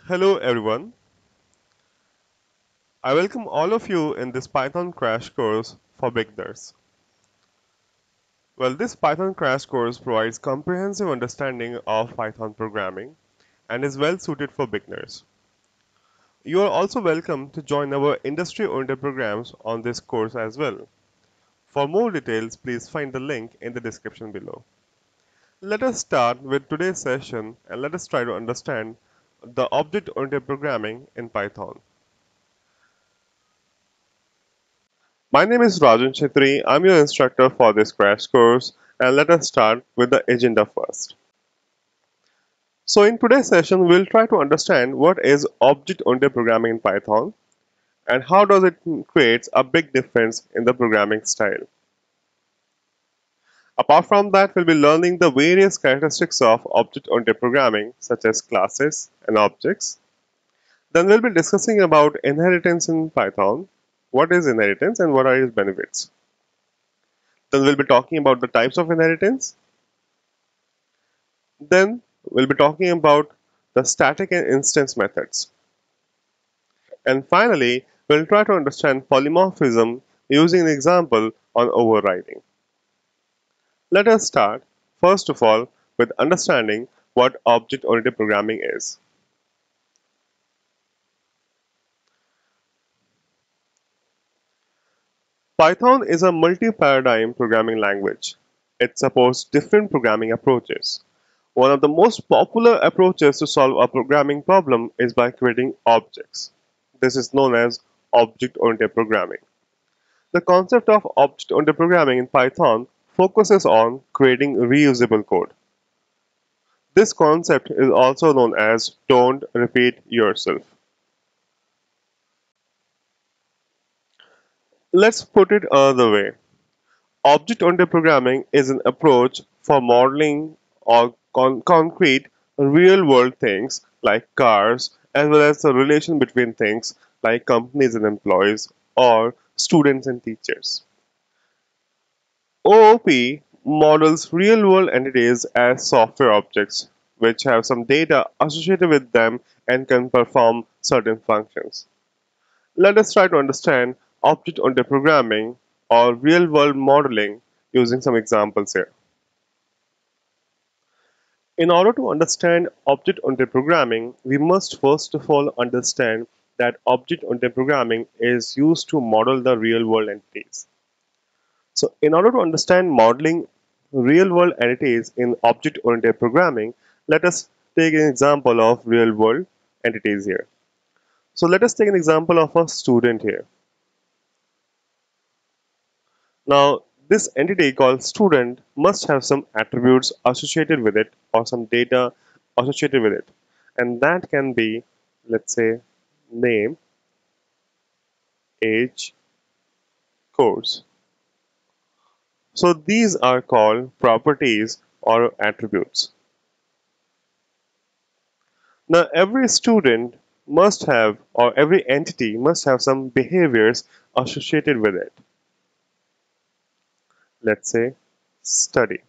Hello everyone. I welcome all of you in this Python crash course for beginners. Well, this Python crash course provides comprehensive understanding of Python programming and is well suited for beginners. You are also welcome to join our industry-oriented programs on this course as well. For more details, please find the link in the description below. Let us start with today's session and let us try to understand the object-oriented programming in Python. My name is Rajan Chetri. I'm your instructor for this crash course, and let us start with the agenda first. So in today's session, we'll try to understand what is object-oriented programming in Python and how does it create a big difference in the programming style. Apart from that, we'll be learning the various characteristics of object-oriented programming, such as classes and objects. Then we'll be discussing about inheritance in Python. What is inheritance and what are its benefits? Then we'll be talking about the types of inheritance. Then we'll be talking about the static and instance methods. And finally, we'll try to understand polymorphism using an example on overriding. Let us start, first of all, with understanding what object-oriented programming is. Python is a multi-paradigm programming language. It supports different programming approaches. One of the most popular approaches to solve a programming problem is by creating objects. This is known as object-oriented programming. The concept of object-oriented programming in Python focuses on creating reusable code. This concept is also known as don't repeat yourself. Let's put it another way. Object-oriented programming is an approach for modeling or concrete real-world things like cars, as well as the relation between things like companies and employees or students and teachers. OOP models real-world entities as software objects, which have some data associated with them and can perform certain functions. Let us try to understand object-oriented programming or real-world modeling using some examples here. In order to understand object-oriented programming, we must first of all understand that object-oriented programming is used to model the real-world entities. So in order to understand modeling real-world entities in object-oriented programming, let us take an example of real-world entities here. So let us take an example of a student here. Now, this entity called student must have some attributes associated with it or some data associated with it. And that can be, let's say, name, age, course. So these are called properties or attributes. Now, every student must have, or every entity must have some behaviors associated with it. Let's say study,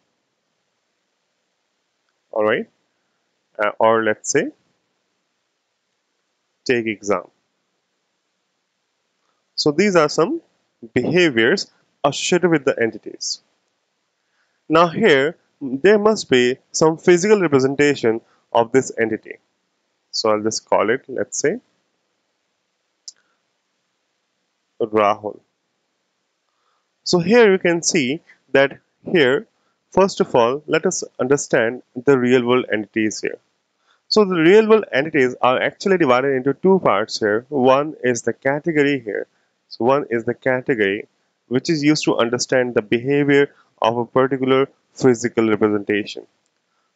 all right, or let's say take exam. So these are some behaviors associated with the entities. Now here there must be some physical representation of this entity. So I'll just call it, let's say, Rahul. So here you can see that here, first of all, let us understand the real world entities here. So the real world entities are actually divided into two parts here. One is the category here. So one is the category which is used to understand the behavior of a particular physical representation.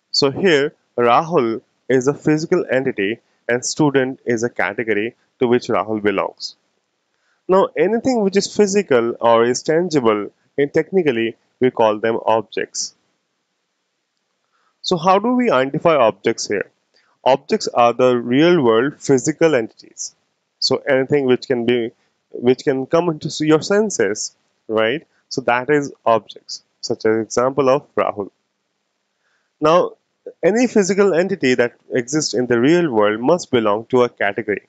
So here Rahul is a physical entity and student is a category to which Rahul belongs. Now anything which is physical or is tangible, and technically we call them objects. So how do we identify objects here? Objects are the real world physical entities. So anything which can come into your senses, right? So that is objects, such as example of Rahul. Now Any physical entity that exists in the real world must belong to a category.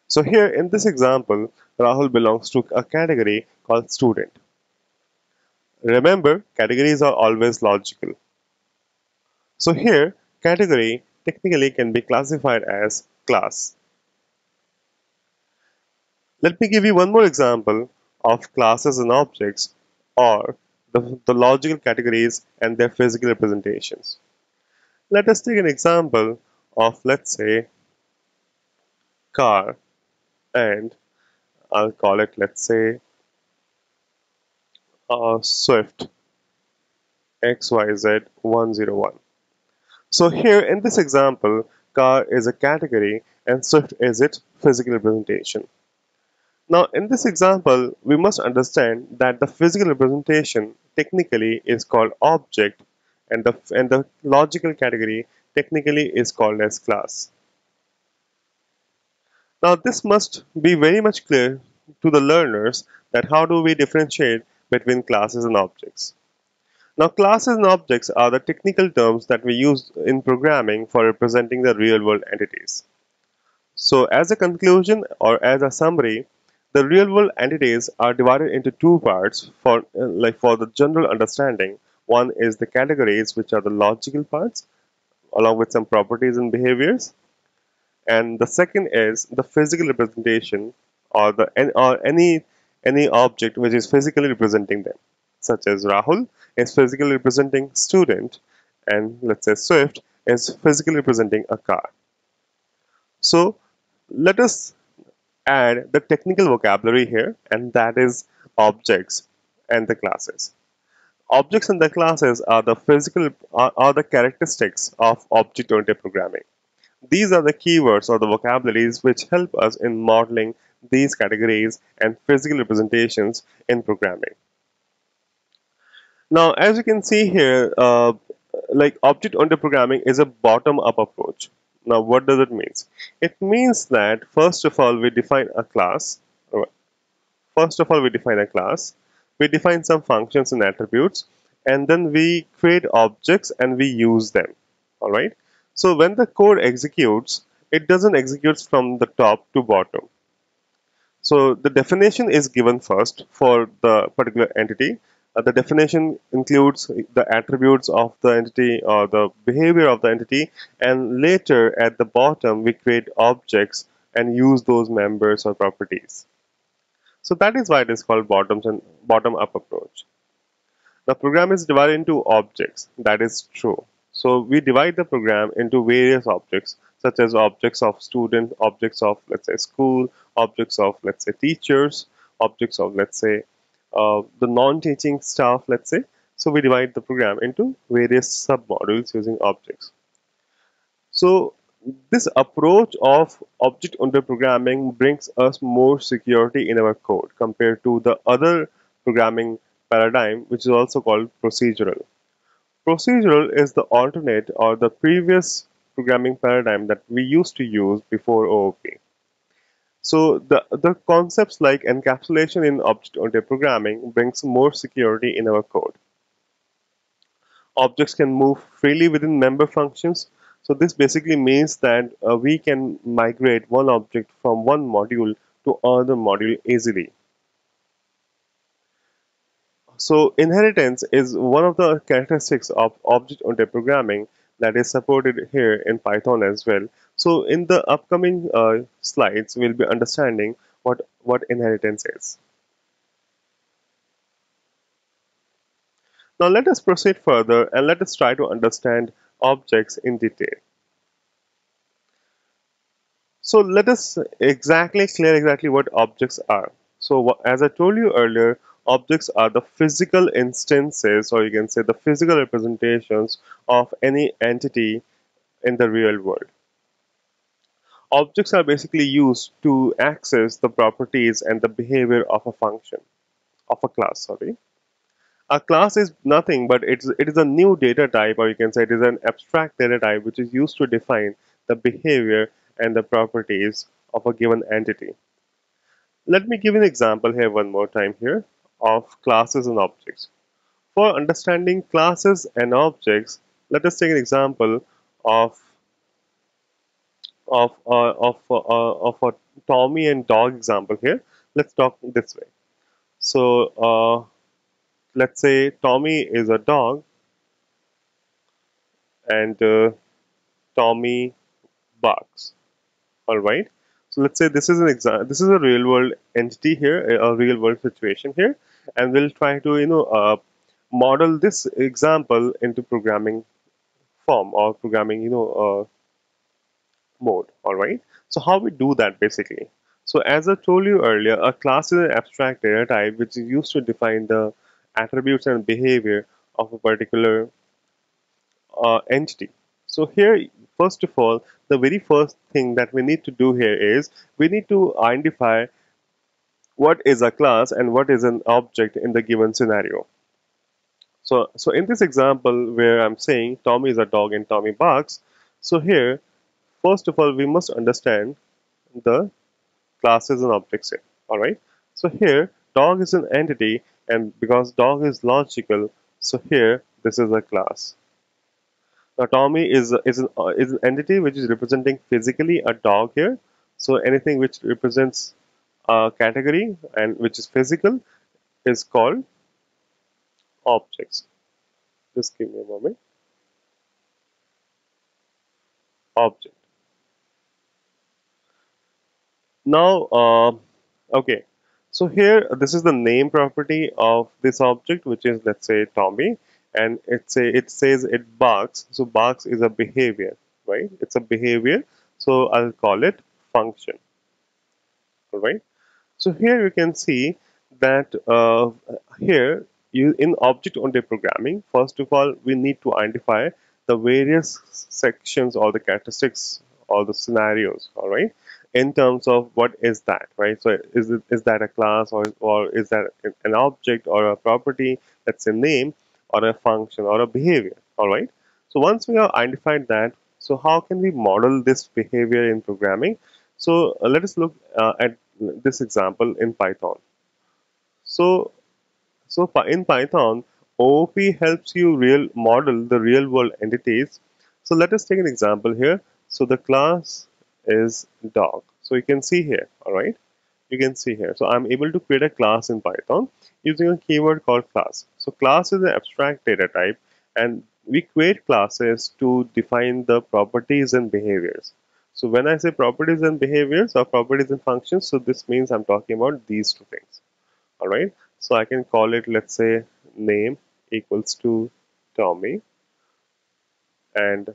So here in this example, Rahul belongs to a category called student. Remember, categories are always logical. So here, category technically can be classified as class. Let me give you one more example of classes and objects, or the logical categories and their physical representations. Let us take an example of, let's say, car, and I'll call it, let's say, Swift XYZ101. So here in this example, car is a category and Swift is its physical representation. Now in this example, we must understand that the physical representation technically is called object, and the logical category technically is called as class. Now this must be very much clear to the learners that how do we differentiate between classes and objects. Now classes and objects are the technical terms that we use in programming for representing the real world entities. So as a conclusion or as a summary, the real world entities are divided into two parts for the general understanding. One is the categories, which are the logical parts along with some properties and behaviors, and the second is the physical representation, or any object which is physically representing them, such as Rahul is physically representing student, and let's say Swift is physically representing a car. So let us add the technical vocabulary here, and that is objects and the classes. Objects and the classes are the characteristics of object-oriented programming. These are the keywords or the vocabularies which help us in modeling these categories and physical representations in programming. Now, as you can see here, like object-oriented programming is a bottom-up approach. Now, what does it mean? It means that first of all, we define a class. First of all, we define a class. We define some functions and attributes, and then we create objects and we use them. All right. So when the code executes, it doesn't execute from the top to bottom. So the definition is given first for the particular entity. The definition includes the attributes of the entity or the behavior of the entity, and later at the bottom we create objects and use those members or properties. So that is why it is called bottom up approach. The program is divided into objects. That is true. So we divide the program into various objects, such as objects of student, objects of, let's say, school, objects of, let's say, teachers, objects of, let's say, the non-teaching staff, let's say. So we divide the program into various sub-modules using objects. So this approach of object-oriented programming brings us more security in our code compared to the other programming paradigm, which is also called procedural. Procedural is the alternate or the previous programming paradigm that we used to use before OOP. So the concepts like encapsulation in object-oriented programming brings more security in our code. Objects can move freely within member functions. So this basically means that we can migrate one object from one module to another module easily. So inheritance is one of the characteristics of object-oriented programming that is supported here in Python as well. So in the upcoming slides, we'll be understanding what inheritance is. Now let us proceed further and let us try to understand objects in detail. So let us clear exactly what objects are. So as I told you earlier, objects are the physical instances, or you can say the physical representations of any entity in the real world. Objects are basically used to access the properties and the behavior of a function, of a class, sorry. A class is nothing but it is a new data type, or you can say it is an abstract data type which is used to define the behavior and the properties of a given entity. Let me give an example here one more time here of classes and objects. For understanding classes and objects, let us take an example of of a Tommy and dog example here. Let's talk this way. So let's say Tommy is a dog and Tommy barks. All right. So let's say this is an example. This is a real world entity here, a real world situation here, and we'll try to model this example into programming form or programming mode. All right. So how we do that basically? So as I told you earlier, a class is an abstract data type which is used to define the attributes and behavior of a particular entity. So here, first of all, the very first thing that we need to do here is we need to identify what is a class and what is an object in the given scenario. So in this example where I'm saying Tommy is a dog and Tommy barks, so here, first of all, we must understand the classes and objects here. All right. So here, dog is an entity, and because dog is logical, so here this is a class. Now, Tommy is an entity which is representing physically a dog here. So anything which represents a category and which is physical is called objects. Just give me a moment. Object. Now, okay. So here, this is the name property of this object, which is let's say Tommy, and it says it barks. So barks is a behavior, right? It's a behavior. So I'll call it function, all right? So here you can see that here you in object-oriented programming, first of all, we need to identify the various sections or the characteristics or the scenarios, all right, in terms of what is that, right? So is that a class or is that an object or a property, that's a name or a function or a behavior, all right? So once we have identified that, so how can we model this behavior in programming? So let us look at this example in Python. So, in Python, OOP helps you real model the real world entities. So let us take an example here. So the class is dog. So you can see here, all right? You can see here. So I'm able to create a class in Python using a keyword called class. So class is an abstract data type, and we create classes to define the properties and behaviors. So when I say properties and behaviors or properties and functions, so this means I'm talking about these two things. All right. So I can call it, let's say, name equals to Tommy, and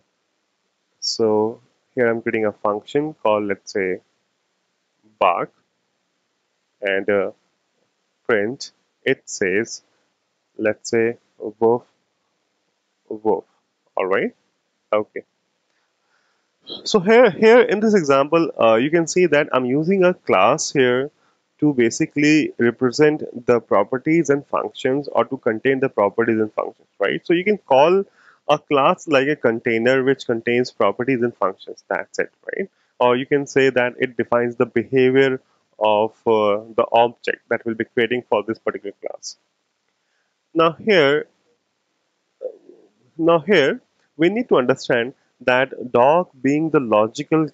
so here I'm creating a function called, let's say, bark, and print. It says, let's say, woof woof. All right. Okay. So here in this example, you can see that I'm using a class here to basically represent the properties and functions or to contain the properties and functions, right? So you can call a class like a container which contains properties and functions. That's it, right? Or you can say that it defines the behavior of the object that we'll be creating for this particular class. Now here we need to understand that dog being the logical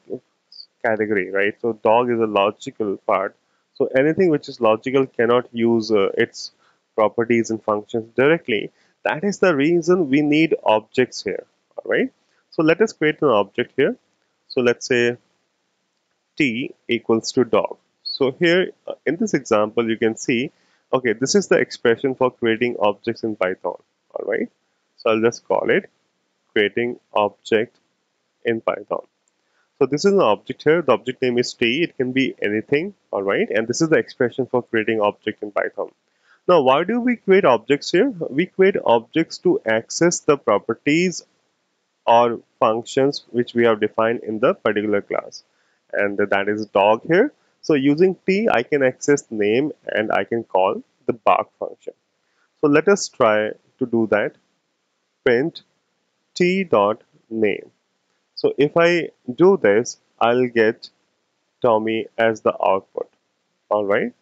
category, right? So dog is a logical part. So anything which is logical cannot use its properties and functions directly. That is the reason we need objects here, all right? So let us create an object here. So let's say t equals to dog. So here in this example, you can see, okay, this is the expression for creating objects in Python, all right? So I'll just call it creating object in Python. So this is an object here. The object name is t. It can be anything, all right? And this is the expression for creating object in Python. Now, why do we create objects here? We create objects to access the properties or functions which we have defined in the particular class. And that is dog here. So using t, I can access name and I can call the bark function. So let us try to do that. Print t dot name. So if I do this, I'll get Tommy as the output. All right.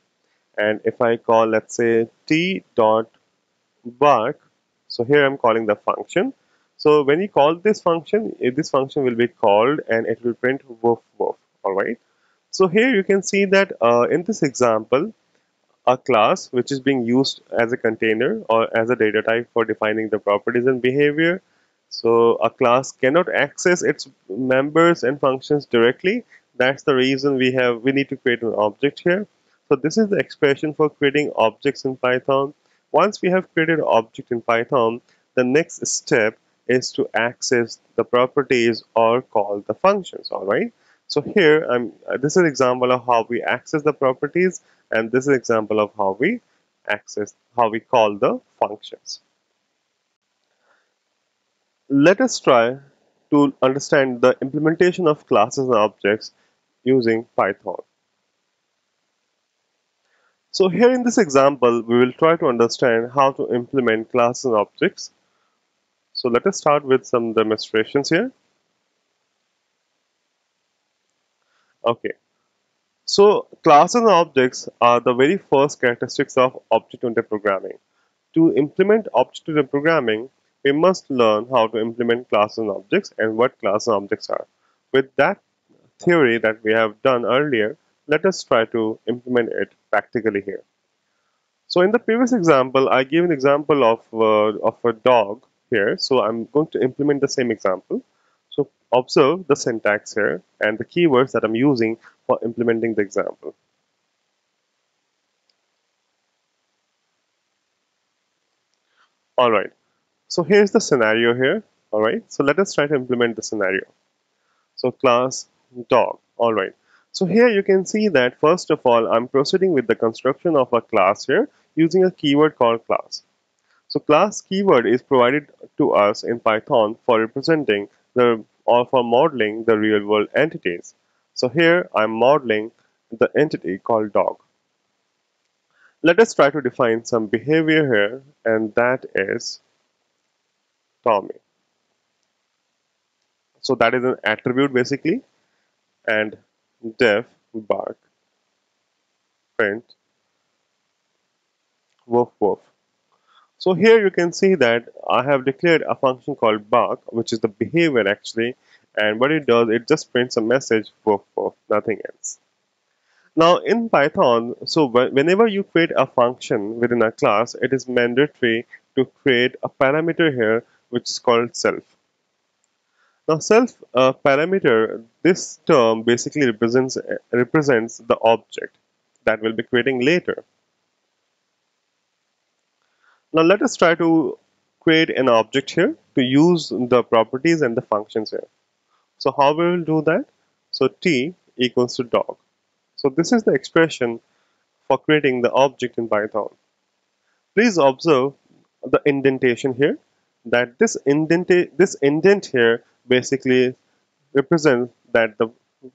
And if I call, let's say, t dot bark, so here I'm calling the function. So when you call this function, this function will be called and it will print woof woof. All right. So here you can see that in this example, a class which is being used as a container or as a data type for defining the properties and behavior. So a class cannot access its members and functions directly. That's the reason we need to create an object here. So this is the expression for creating objects in Python. Once we have created an object in Python, the next step is to access the properties or call the functions. All right. So here, this is an example of how we access the properties, and this is an example of how we call the functions. Let us try to understand the implementation of classes and objects using Python. So here in this example, we will try to understand how to implement classes and objects. So let us start with some demonstrations here. Okay. So classes and objects are the very first characteristics of object-oriented programming. To implement object-oriented programming, we must learn how to implement classes and objects and what classes and objects are. With that theory that we have done earlier, let us try to implement it practically here. So in the previous example, I gave an example of a dog here. So I'm going to implement the same example. So observe the syntax here and the keywords that I'm using for implementing the example. All right. So here's the scenario here. All right. So let us try to implement the scenario. So class dog. All right. So here you can see that first of all, I'm proceeding with the construction of a class here using a keyword called class. So class keyword is provided to us in Python for representing the or for modeling the real world entities. So here I'm modeling the entity called dog. Let us try to define some behavior here, and that is Tommy. So that is an attribute basically, and def bark print woof woof. So here you can see that I have declared a function called bark, which is the behavior actually, and what it does, it just prints a message woof woof, nothing else. Now in Python, so whenever you create a function within a class, it is mandatory to create a parameter here, which is called self. Now self parameter, this term basically represents the object that we'll be creating later. Now let us try to create an object here to use the properties and the functions here. So how we will do that? So t equals to dog. So this is the expression for creating the object in Python. Please observe the indentation here, that this indent here basically represents that the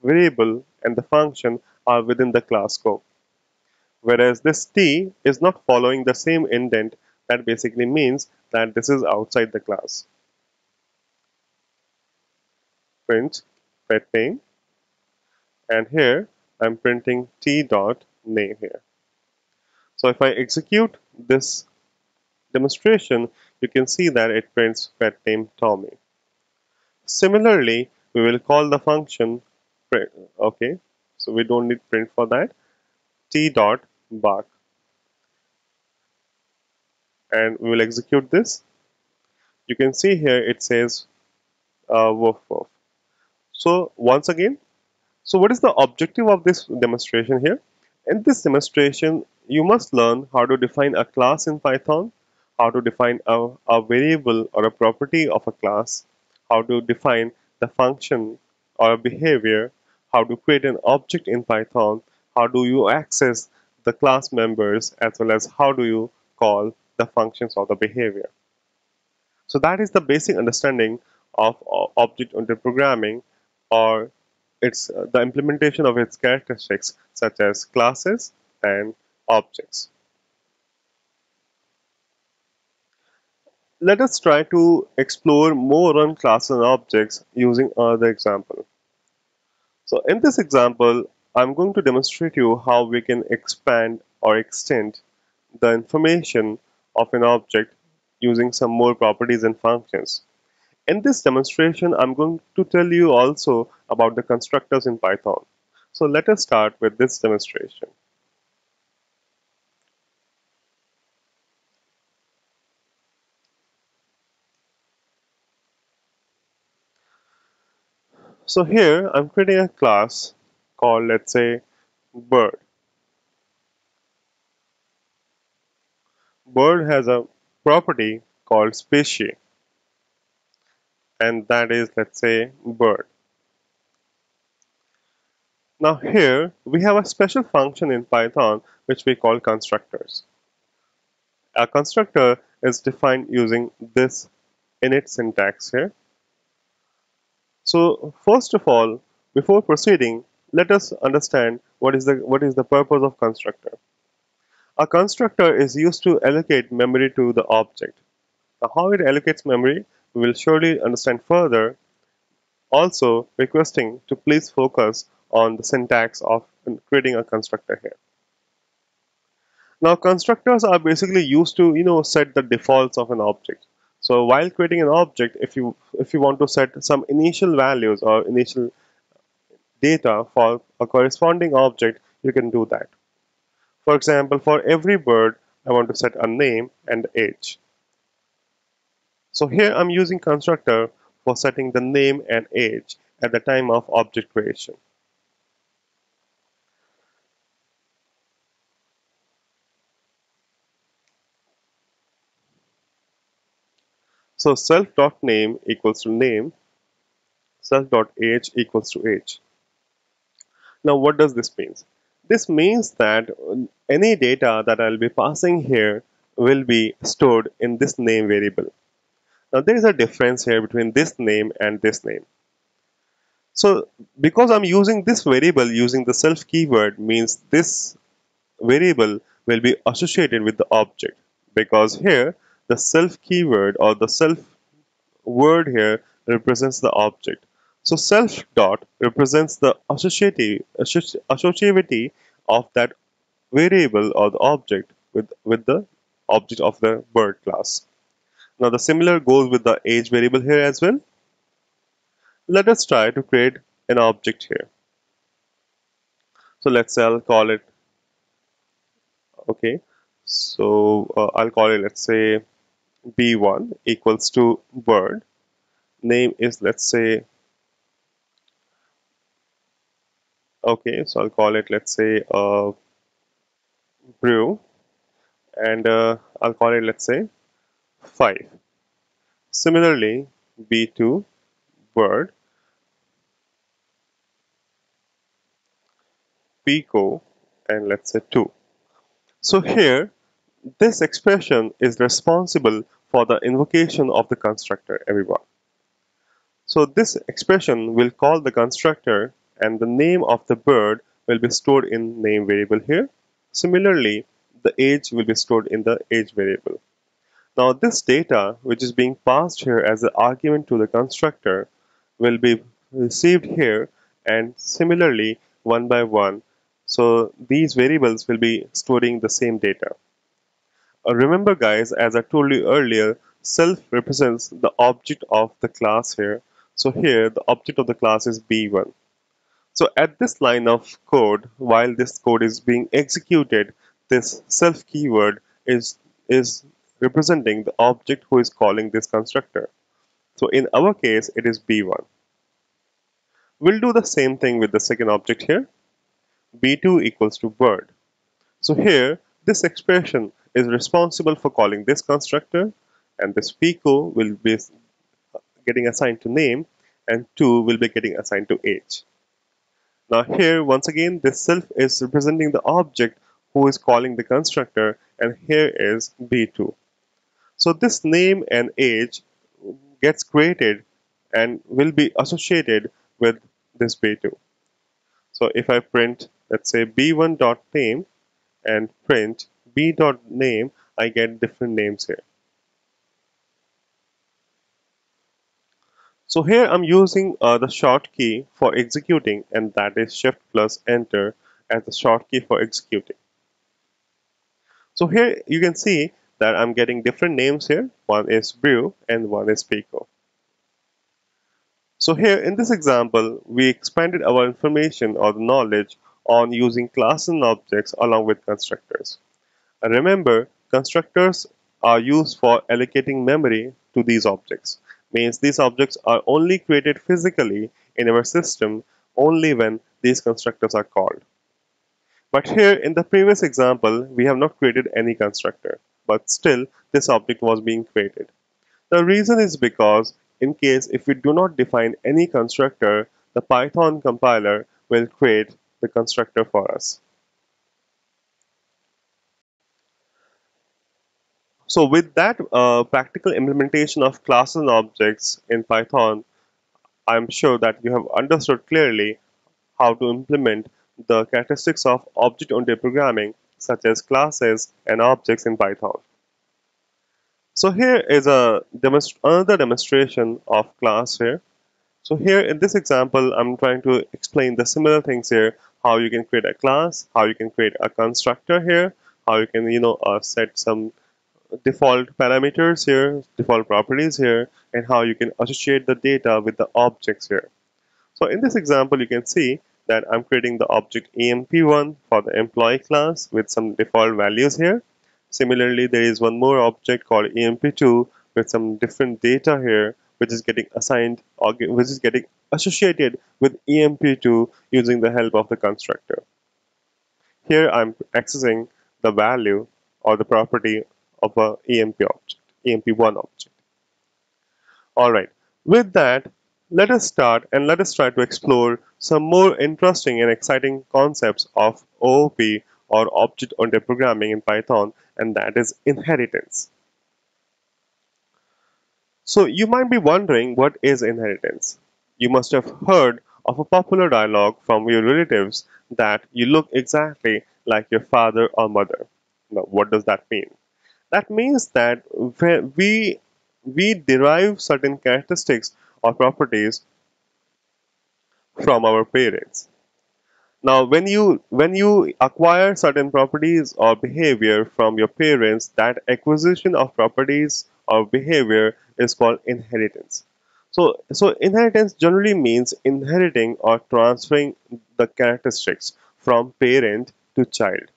variable and the function are within the class scope. Whereas this T is not following the same indent, that basically means that this is outside the class. Print pet name, and here I'm printing T dot name here. So if I execute this demonstration, you can see that it prints pet name Tommy. Similarly, we will call the function print. Okay, so we don't need print for that. T dot bark, and we will execute this. You can see here it says woof woof. So once again, so what is the objective of this demonstration here? In this demonstration, you must learn how to define a class in Python, how to define a variable or a property of a class, how to define the function or a behavior, how to create an object in Python, how do you access the class members, as well as how do you call the functions or the behavior. So that is the basic understanding of object-oriented programming, or its the implementation of its characteristics such as classes and objects. Let us try to explore more on classes and objects using another example. So in this example, I'm going to demonstrate you how we can expand or extend the information of an object using some more properties and functions. In this demonstration, I'm going to tell you also about the constructors in Python. So let us start with this demonstration. So here I'm creating a class called, let's say, bird. Bird has a property called species, and that is, let's say, bird. Now here we have a special function in Python which we call constructors. A constructor is defined using this init syntax here. So first of all, before proceeding, let us understand what is the purpose of constructor. A constructor is used to allocate memory to the object. Now, how it allocates memory, we will surely understand further. Also, requesting to please focus on the syntax of creating a constructor here. Now, constructors are basically used to set the defaults of an object. So while creating an object, if you want to set some initial values or initial data for a corresponding object, you can do that. For example, for every bird, I want to set a name and age. So here I'm using constructor for setting the name and age at the time of object creation. So self.name equals to name, self.age equals to age. Now what does this mean? This means that any data that I'll be passing here will be stored in this name variable. Now there is a difference here between this name and this name. So because I'm using this variable using the self keyword means this variable will be associated with the object, because here the self keyword or the self word here represents the object. So self dot represents the associativity of that variable or the object with the object of the bird class. Now the similar goes with the age variable here as well. Let us try to create an object here. So let's say I'll call it, okay. So I'll call it, let's say, b1 equals to bird. Name is, let's say, okay, so I'll call it, let's say, brew, and I'll call it, let's say, 5. Similarly, b2 bird, pico, and let's say 2. So here, this expression is responsible for the invocation of the constructor, everyone. So this expression will call the constructor and the name of the bird will be stored in name variable here. Similarly, the age will be stored in the age variable. Now this data which is being passed here as an argument to the constructor will be received here, and similarly one by one. So these variables will be storing the same data. Remember guys, as I told you earlier, self represents the object of the class here. So here the object of the class is B1. So at this line of code, while this code is being executed, this self keyword is representing the object who is calling this constructor. So in our case, it is B1. We'll do the same thing with the second object here. B2 equals to bird. So here, this expression is responsible for calling this constructor, and this pico will be getting assigned to name, and 2 will be getting assigned to age. Now here, once again, this self is representing the object who is calling the constructor, and here is B2. So this name and age gets created and will be associated with this B2. So if I print, let's say, B1.name and print b.name, I get different names here. So here I'm using the short key for executing, and that is shift plus enter as the short key for executing. So here you can see that I'm getting different names here. One is brew and one is pico. So here in this example, we expanded our information or the knowledge on using classes and objects along with constructors. And remember, constructors are used for allocating memory to these objects. Means these objects are only created physically in our system only when these constructors are called. But here in the previous example, we have not created any constructor, but still this object was being created. The reason is because in case if we do not define any constructor, the Python compiler will create the constructor for us. So with that practical implementation of classes and objects in Python, I'm sure that you have understood clearly how to implement the characteristics of object-oriented programming such as classes and objects in Python. So here is another demonstration of class here. So here in this example, I'm trying to explain the similar things here, how you can create a class, how you can create a constructor here, how you can, set some default parameters here, default properties here, and how you can associate the data with the objects here. So in this example, you can see that I'm creating the object emp1 for the employee class with some default values here. Similarly, there is one more object called emp2 with some different data here, which is getting assigned or which is getting associated with emp2 using the help of the constructor. Here I'm accessing the value or the property of a emp object, emp1 object. All right. With that, let us start and let us try to explore some more interesting and exciting concepts of OOP or object-oriented programming in Python, and that is inheritance. So you might be wondering what is inheritance. You must have heard of a popular dialogue from your relatives that you look exactly like your father or mother. Now, what does that mean? That means that we derive certain characteristics or properties from our parents. Now, when you acquire certain properties or behavior from your parents, that acquisition of properties or behavior is called inheritance. So inheritance generally means inheriting or transferring the characteristics from parent to child.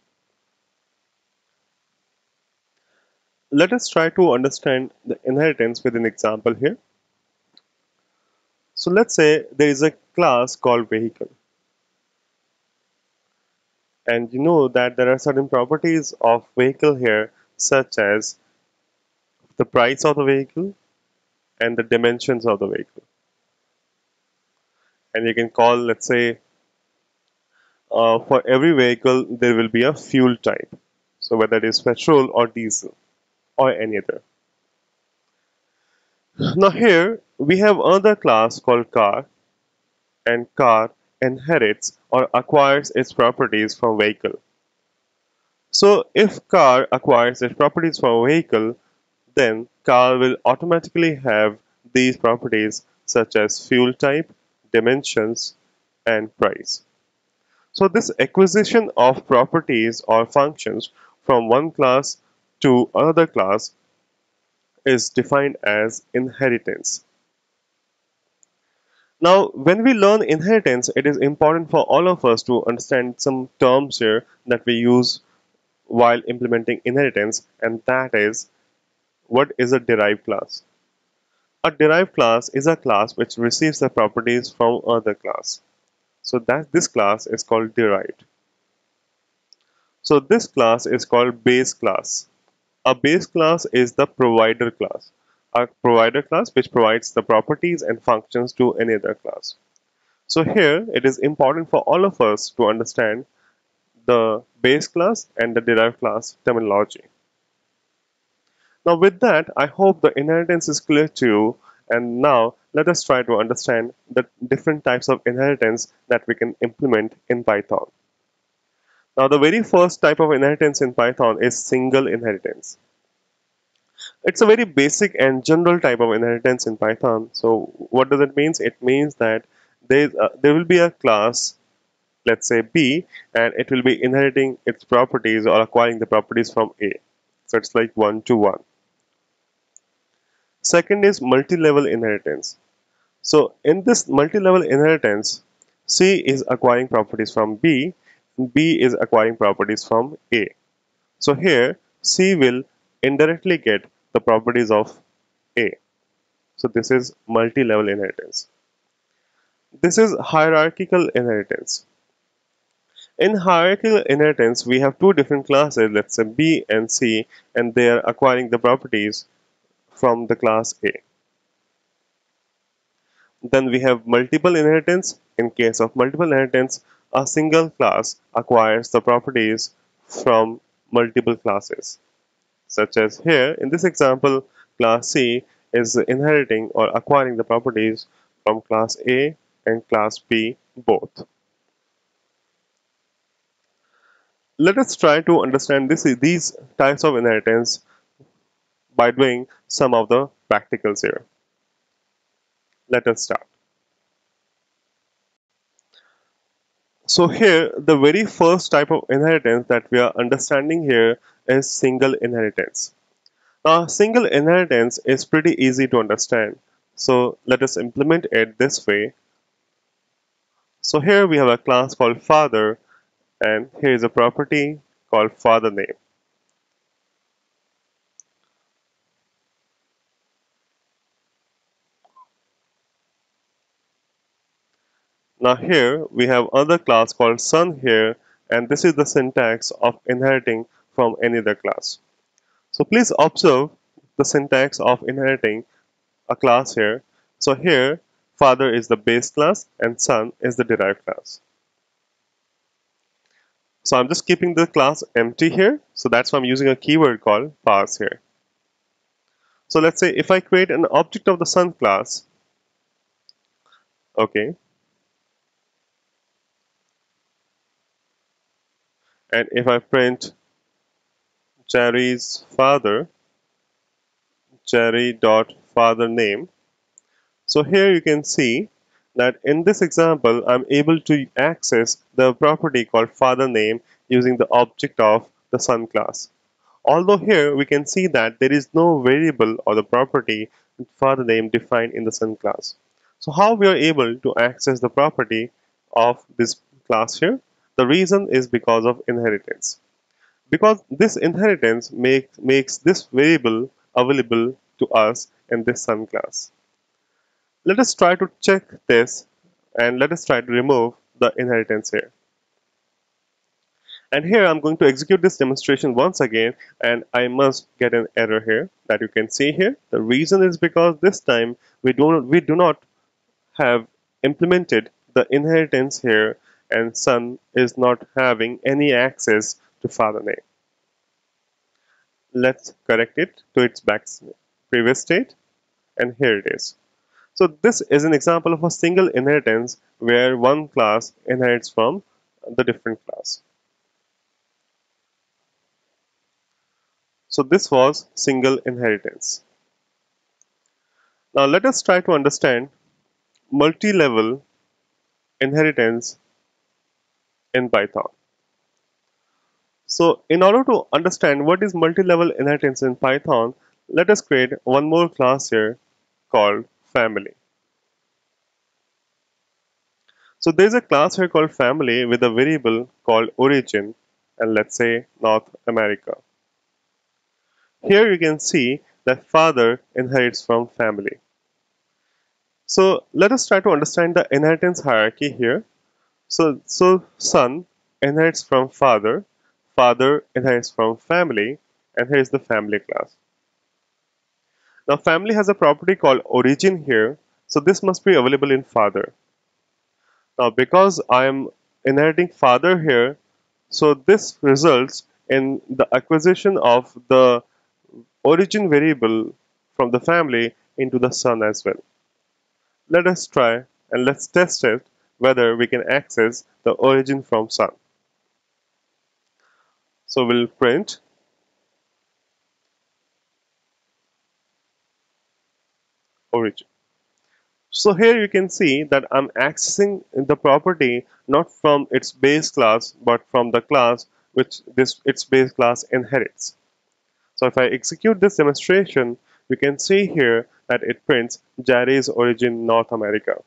Let us try to understand the inheritance with an example here. So let's say there is a class called vehicle, and you know that there are certain properties of vehicle here, such as the price of the vehicle and the dimensions of the vehicle. And you can call, let's say, for every vehicle there will be a fuel type. So whether it is petrol or diesel or any other. Now here we have another class called car, and car inherits or acquires its properties from vehicle. So if car acquires its properties from a vehicle, then car will automatically have these properties such as fuel type, dimensions, and price. So this acquisition of properties or functions from one class to another class is defined as inheritance. Now, when we learn inheritance, it is important for all of us to understand some terms here that we use while implementing inheritance, and that is, what is a derived class? A derived class is a class which receives the properties from other class. So that this class is called derived. So this class is called base class. A base class is the provider class. A provider class which provides the properties and functions to any other class. So here it is important for all of us to understand the base class and the derived class terminology. Now with that, I hope the inheritance is clear to you, and now let us try to understand the different types of inheritance that we can implement in Python. Now the very first type of inheritance in Python is single inheritance. It's a very basic and general type of inheritance in Python. So what does it mean? It means that there will be a class, let's say B, and it will be inheriting its properties or acquiring the properties from A. So it's like one to one. Second is multi-level inheritance. So in this multi-level inheritance, C is acquiring properties from B, B is acquiring properties from A. So here C will indirectly get the properties of A. So this is multi-level inheritance. This is hierarchical inheritance. In hierarchical inheritance, we have two different classes, let's say B and C, and they are acquiring the properties from the class A. Then we have multiple inheritance. In case of multiple inheritance, a single class acquires the properties from multiple classes. Such as here, in this example, class C is inheriting or acquiring the properties from class A and class B both. Let us try to understand these types of inheritance by doing some of the practicals here. Let us start. So here, the very first type of inheritance that we are understanding here is single inheritance. Now, single inheritance is pretty easy to understand. So let us implement it this way. So here we have a class called father, and here is a property called father name. Now here we have other class called son here, and this is the syntax of inheriting from any other class. So please observe the syntax of inheriting a class here. So here father is the base class and son is the derived class. So I'm just keeping the class empty here. So that's why I'm using a keyword called pass here. So let's say if I create an object of the son class, okay, and if I print Jerry's father, Jerry.father name. So here you can see that in this example, I'm able to access the property called father name using the object of the son class. Although here we can see that there is no variable or the property father name defined in the son class. So how we are able to access the property of this class here? The reason is because of inheritance. Because this inheritance makes this variable available to us in this son class. Let us try to check this and let us try to remove the inheritance here. And here I'm going to execute this demonstration once again, and I must get an error here that you can see here. The reason is because this time we do not have implemented the inheritance here, and son is not having any access to father name. Let's correct it to its previous state, and here it is. So this is an example of a single inheritance where one class inherits from the different class. So this was single inheritance. Now let us try to understand multi-level inheritance in Python. So in order to understand what is multi-level inheritance in Python, let us create one more class here called family. So there's a class here called family with a variable called origin, and let's say North America. Here you can see that father inherits from family. So let us try to understand the inheritance hierarchy here. So son inherits from father, father inherits from family, and here is the family class. Now family has a property called origin here, so this must be available in father. Now because I am inheriting father here, so this results in the acquisition of the origin variable from the family into the son as well. Let us try and let's test it whether we can access the origin from son. So we'll print origin. So here you can see that I'm accessing the property not from its base class but from the class which its base class inherits. So if I execute this demonstration, you can see here that it prints Jerry's origin North America.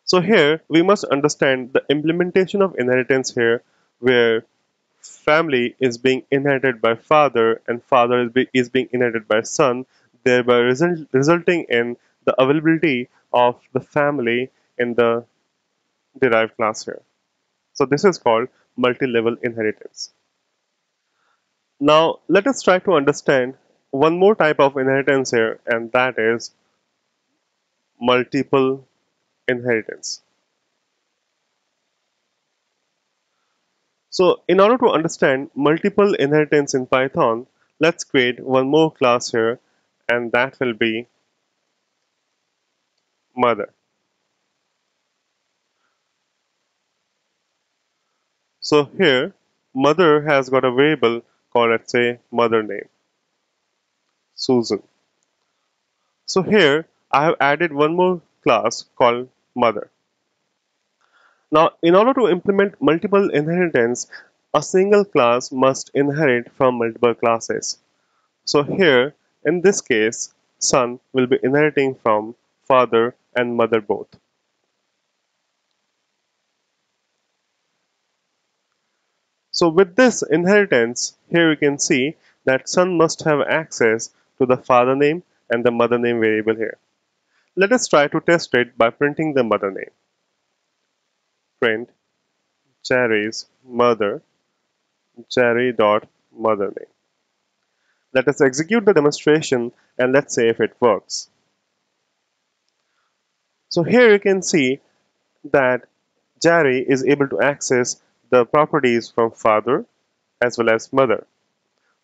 So here we must understand the implementation of inheritance here, where family is being inherited by father and father is being inherited by son, thereby resulting in the availability of the family in the derived class here. So this is called multi-level inheritance. Now let us try to understand one more type of inheritance here, and that is multiple inheritance. So in order to understand multiple inheritance in Python, let's create one more class here, and that will be mother. So here mother has got a variable called, let's say, mother name Susan. So here I have added one more class called mother. Now in order to implement multiple inheritance, a single class must inherit from multiple classes. So here in this case son will be inheriting from father and mother both. So with this inheritance, here you can see that son must have access to the father name and the mother name variable here. Let us try to test it by printing the mother name. Print Jerry's mother, Jerry dot mother name. Let us execute the demonstration and let's see if it works. So here you can see that Jerry is able to access the properties from father as well as mother.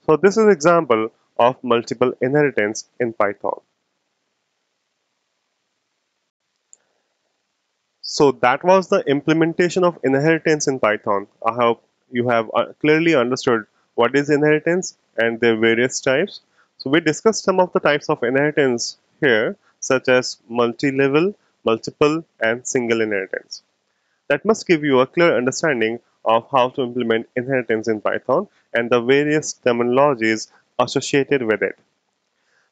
So this is an example of multiple inheritance in Python. So that was the implementation of inheritance in Python. I hope you have clearly understood what is inheritance and their various types. So we discussed some of the types of inheritance here, such as multi-level, multiple, and single inheritance. That must give you a clear understanding of how to implement inheritance in Python and the various terminologies associated with it.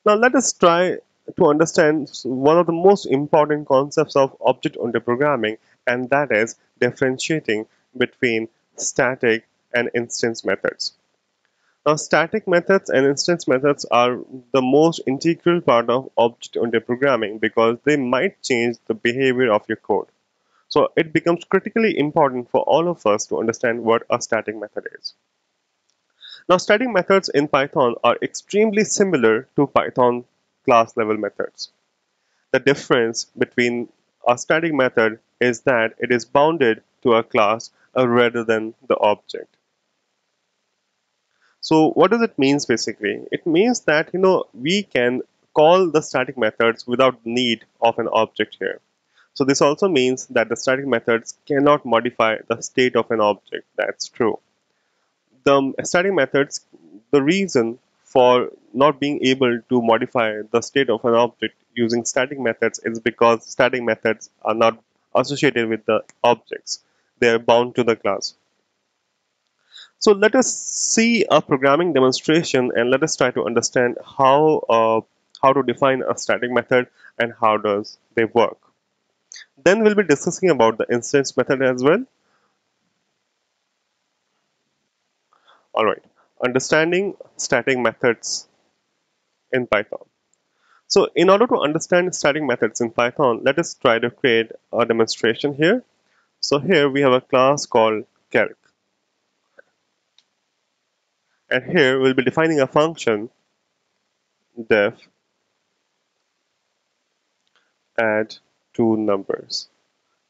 Now let us try to understand one of the most important concepts of object-oriented programming, and that is differentiating between static and instance methods. Now static methods and instance methods are the most integral part of object-oriented programming because they might change the behavior of your code. So it becomes critically important for all of us to understand what a static method is. Now, static methods in Python are extremely similar to Python class level methods. The difference between a static method is that it is bounded to a class rather than the object. So what does it mean basically? It means that we can call the static methods without need of an object here. So this also means that the static methods cannot modify the state of an object. That's true. The static methods, the reason for not being able to modify the state of an object using static methods is because static methods are not associated with the objects. They are bound to the class. So let us see a programming demonstration and let us try to understand how to define a static method and how does they work. Then we'll be discussing about the instance method as well. All right, understanding static methods in Python. So in order to understand static methods in Python, let us try to create a demonstration here. So here we have a class called calc. And here we'll be defining a function def add two numbers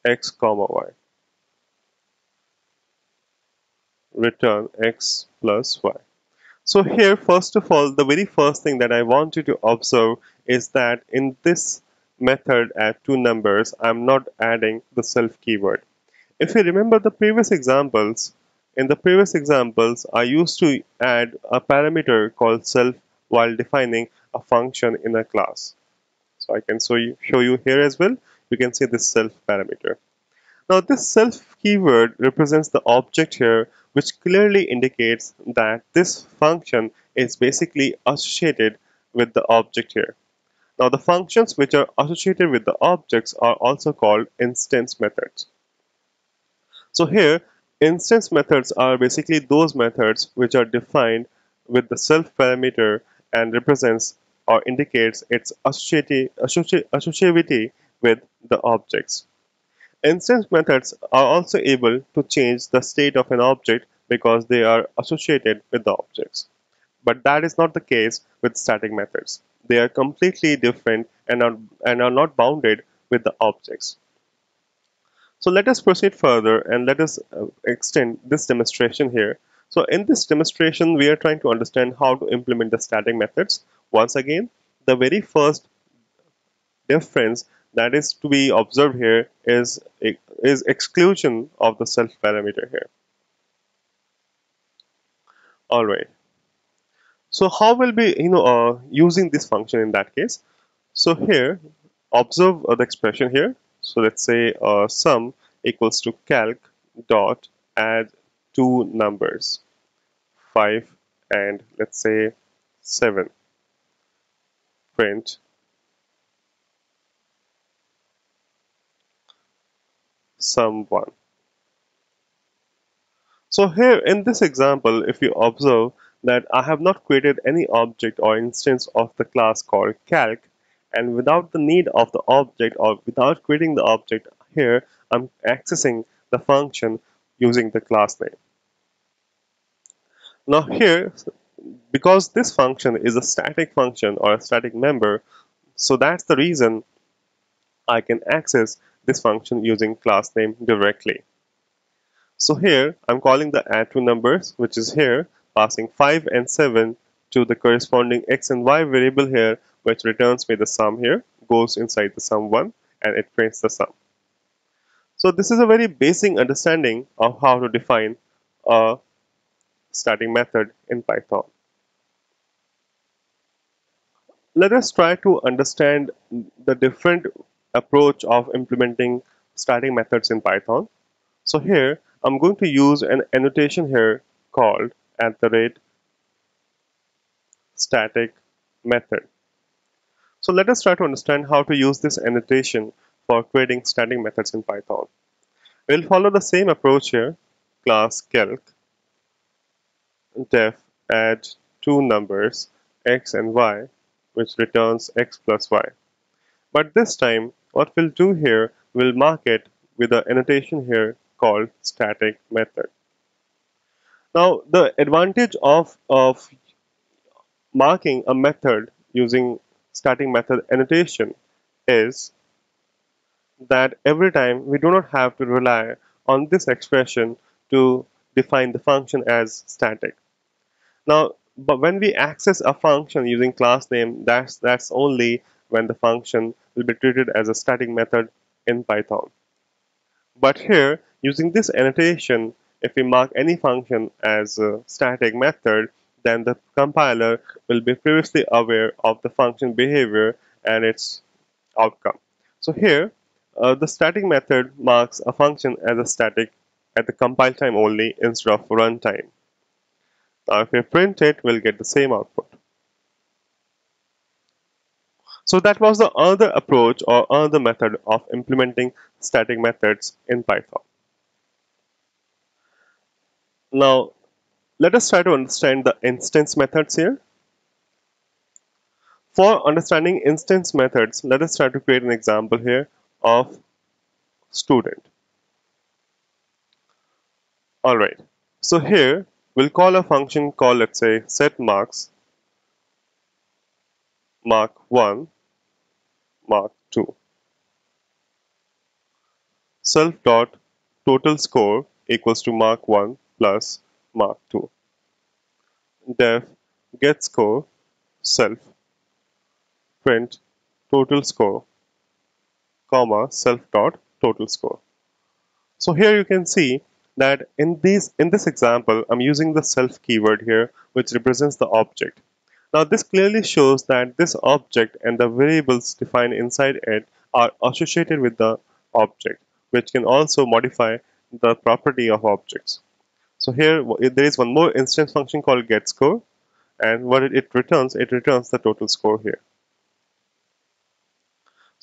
x comma y, return x plus y. So here, first of all, the very first thing that I want you to observe is that in this method add two numbers, I'm not adding the self keyword. If you remember the previous examples, in the previous examples, I used to add a parameter called self while defining a function in a class. So I can show you here as well. You can see this self parameter. Now this self keyword represents the object here, which clearly indicates that this function is basically associated with the object here. Now the functions which are associated with the objects are also called instance methods. So here, instance methods are basically those methods which are defined with the self parameter and represents or indicates its associativity with the objects. Instance methods are also able to change the state of an object because they are associated with the objects. But that is not the case with static methods. They are completely different and are not bounded with the objects. So let us proceed further and let us extend this demonstration here. So in this demonstration, we are trying to understand how to implement the static methods. Once again, the very first difference that is to be observed here is exclusion of the self parameter here. All right. So how will be using this function in that case? So here, observe the expression here. So let's say sum equals to calc dot add two numbers 5 and let's say 7 print sum 1. So here in this example, if you observe that I have not created any object or instance of the class called calc, and without the need of the object or without creating the object here, I'm accessing the function using the class name. Now here, because this function is a static function or a static member, so that's the reason I can access this function using class name directly. So here I'm calling the add two numbers, which is here, passing 5 and 7 to the corresponding x and y variable here, which returns me the sum here, goes inside the sum 1 and it prints the sum. So this is a very basic understanding of how to define a static method in Python. Let us try to understand the different approach of implementing static methods in Python. So here I'm going to use an annotation here called @static method. So let us try to understand how to use this annotation for creating static methods in Python. We'll follow the same approach here. Class calc def add two numbers x and y, which returns x plus y. But this time, what we'll do here, we'll mark it with an annotation here called static method. Now, the advantage of marking a method using static method annotation is that every time we do not have to rely on this expression to define the function as static. Now, but when we access a function using class name, that's only when the function will be treated as a static method in Python. But here, using this annotation, if we mark any function as a static method, then the compiler will be previously aware of the function behavior and its outcome. So here, the static method marks a function as a static at the compile time only instead of runtime. Now if we print it, we'll get the same output. So that was the other approach or other method of implementing static methods in Python. Now let us try to understand the instance methods here. For understanding instance methods, let us try to create an example here of student. Alright, so here we'll call a function called, let's say, set marks mark 1 mark 2 self dot total score equals to mark 1 plus mark 2 def get score self print total score comma self dot total score. So here you can see that in this example I'm using the self keyword here, which represents the object. Now this clearly shows that this object and the variables defined inside it are associated with the object, which can also modify the property of objects. So here there is one more instance function called getScore, and what it returns the total score here.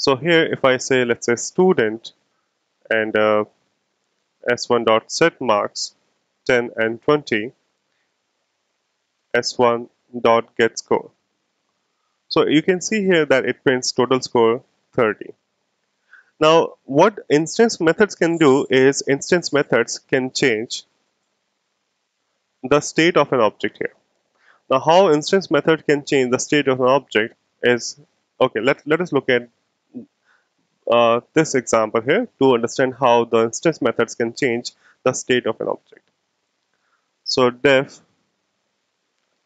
So here if I say, let's say student and s1 dot set marks 10 and 20, s1 dot get score. So you can see here that it prints total score 30. Now what instance methods can do is instance methods can change the state of an object here. Now how instance method can change the state of an object is, okay, let us look at this example here to understand how the instance methods can change the state of an object. So def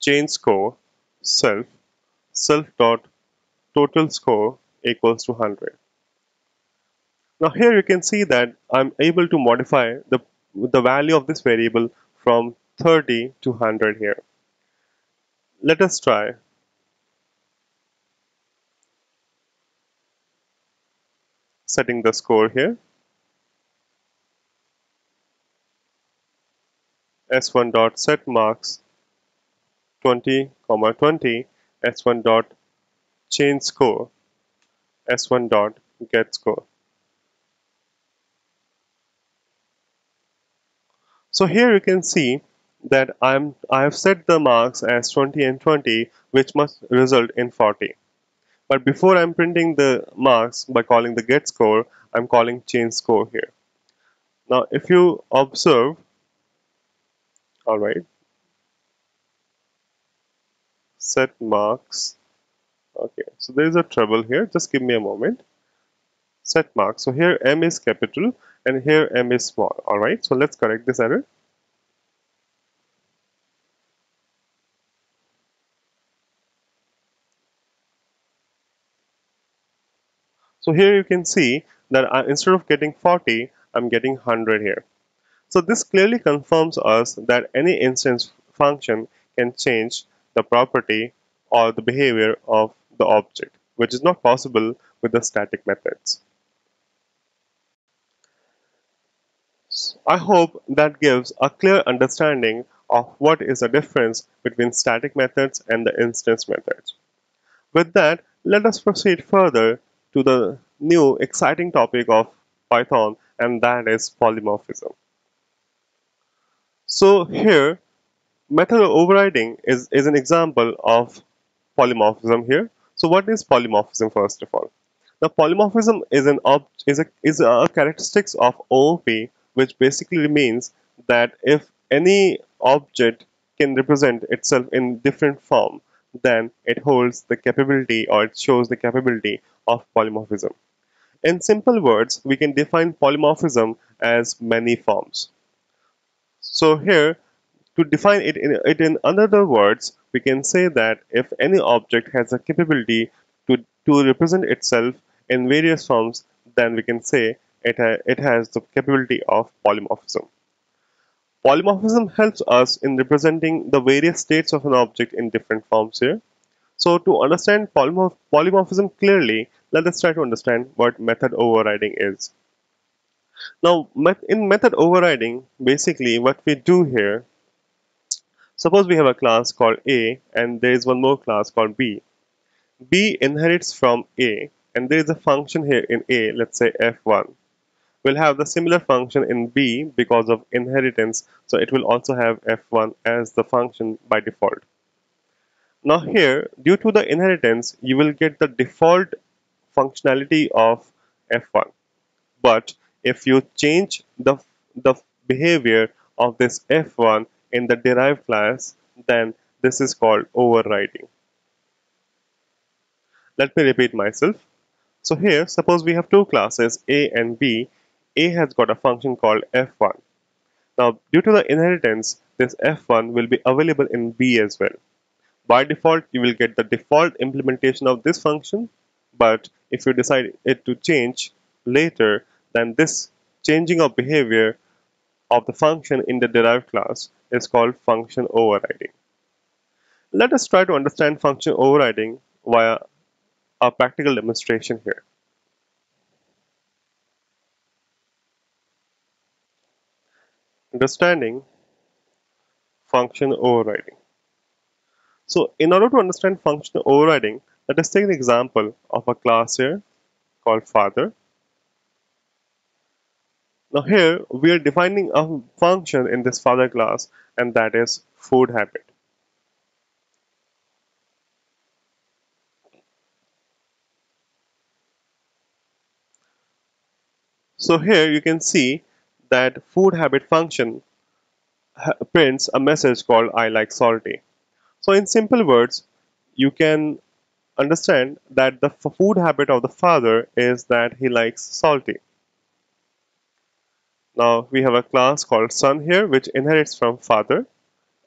change score self dot total score equals to 100. Now here you can see that I'm able to modify the value of this variable from 30 to 100 here. Let us try setting the score here. s1 dot set marks 20 comma 20, s1 dot change score, s1 dot get score. So here you can see that I have set the marks as 20 and 20, which must result in 40. But before I'm printing the marks by calling the get score, I'm calling change score here. Now if you observe, all right, set marks. Okay, so there is a trouble here. Just give me a moment. Set marks. So here M is capital and here M is small. All right, so let's correct this error. So here you can see that instead of getting 40, I'm getting 100 here. So this clearly confirms us that any instance function can change the property or the behavior of the object, which is not possible with the static methods. I hope that gives a clear understanding of what is the difference between static methods and the instance methods. With that, let us proceed further to the new exciting topic of Python, and that is polymorphism. So here, method overriding is an example of polymorphism here. So what is polymorphism first of all? Now polymorphism is a characteristics of OOP, which basically means that if any object can represent itself in different form, then it holds the capability or it shows the capability of polymorphism. In simple words, we can define polymorphism as many forms. So here, to define it in other words, we can say that if any object has a capability to represent itself in various forms, then we can say it has the capability of polymorphism. Polymorphism helps us in representing the various states of an object in different forms here. So to understand polymorphism clearly, let us try to understand what method overriding is. Now, in method overriding, basically what we do here, suppose we have a class called A and there is one more class called B. B inherits from A and there is a function here in A, let's say f1. We'll have the similar function in B because of inheritance, so it will also have f1 as the function by default. Now here, due to the inheritance, you will get the default functionality of f1. But if you change the behavior of this f1 in the derived class, then this is called overriding. Let me repeat myself. So here, suppose we have two classes A and B. A has got a function called f1. Now, due to the inheritance, this f1 will be available in B as well. By default, you will get the default implementation of this function, but if you decide it to change later, then this changing of behavior of the function in the derived class is called function overriding. Let us try to understand function overriding via a practical demonstration here. Understanding function overriding. So in order to understand function overriding, let us take an example of a class here called father. Now here we are defining a function in this father class, and that is food habit. So here you can see that food habit function prints a message called I like salty. So in simple words, you can understand that the food habit of the father is that he likes salty. Now we have a class called son here which inherits from father,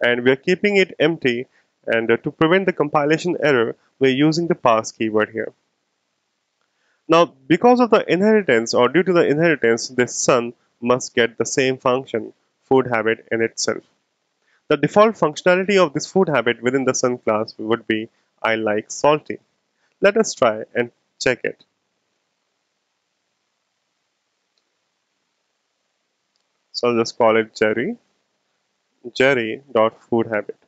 and we are keeping it empty, and to prevent the compilation error we're using the pass keyword here. Now because of the inheritance, or due to the inheritance, this son must get the same function food habit in itself. The default functionality of this food habit within the son class would be I like salty. Let us try and check it. So I'll just call it Jerry.foodhabit.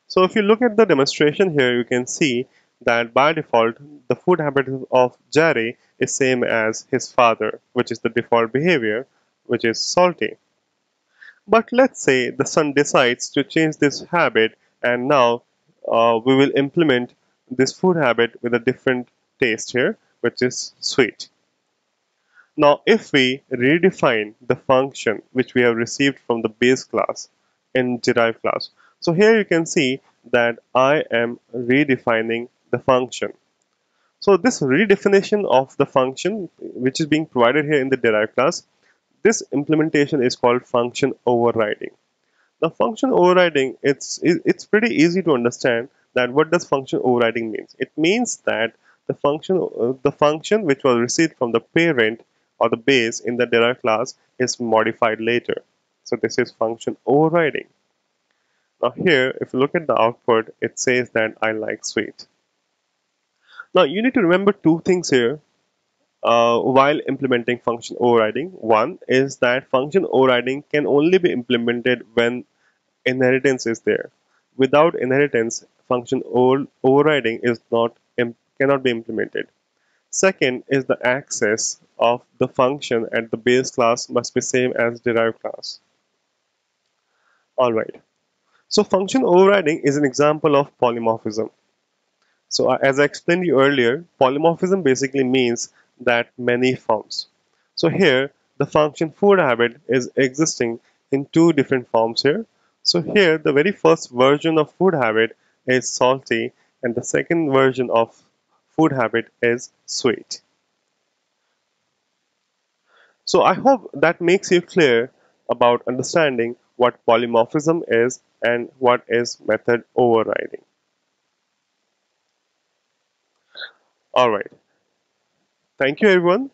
So if you look at the demonstration here, you can see that by default, the food habit of Jerry is same as his father, which is the default behavior, which is salty. But let's say the son decides to change this habit, and now we will implement this food habit with a different taste here, which is sweet. Now, if we redefine the function which we have received from the base class in derived class, so here you can see that I am redefining the function. So this redefinition of the function which is being provided here in the derived class, this implementation is called function overriding. Now function overriding, it's pretty easy to understand that what does function overriding means. It means that the function which was received from the parent or the base in the derived class is modified later. So this is function overriding. Now here, if you look at the output, it says that I like sweet. Now you need to remember two things here while implementing function overriding. One is that function overriding can only be implemented when inheritance is there. Without inheritance, function overriding is not cannot be implemented. Second is the access of the function at the base class must be same as derived class. Alright, so function overriding is an example of polymorphism. So as I explained you earlier, polymorphism basically means that many forms. So here the function food habit is existing in two different forms here. So here the very first version of food habit is salty, and the second version of food habit is sweet. So I hope that makes you clear about understanding what polymorphism is and what is method overriding. Alright, thank you everyone.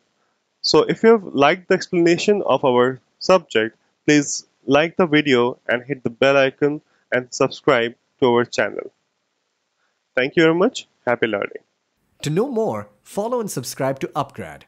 So if you have liked the explanation of our subject, please like the video and hit the bell icon and subscribe to our channel. Thank you very much. Happy learning. To know more, follow and subscribe to upGrad.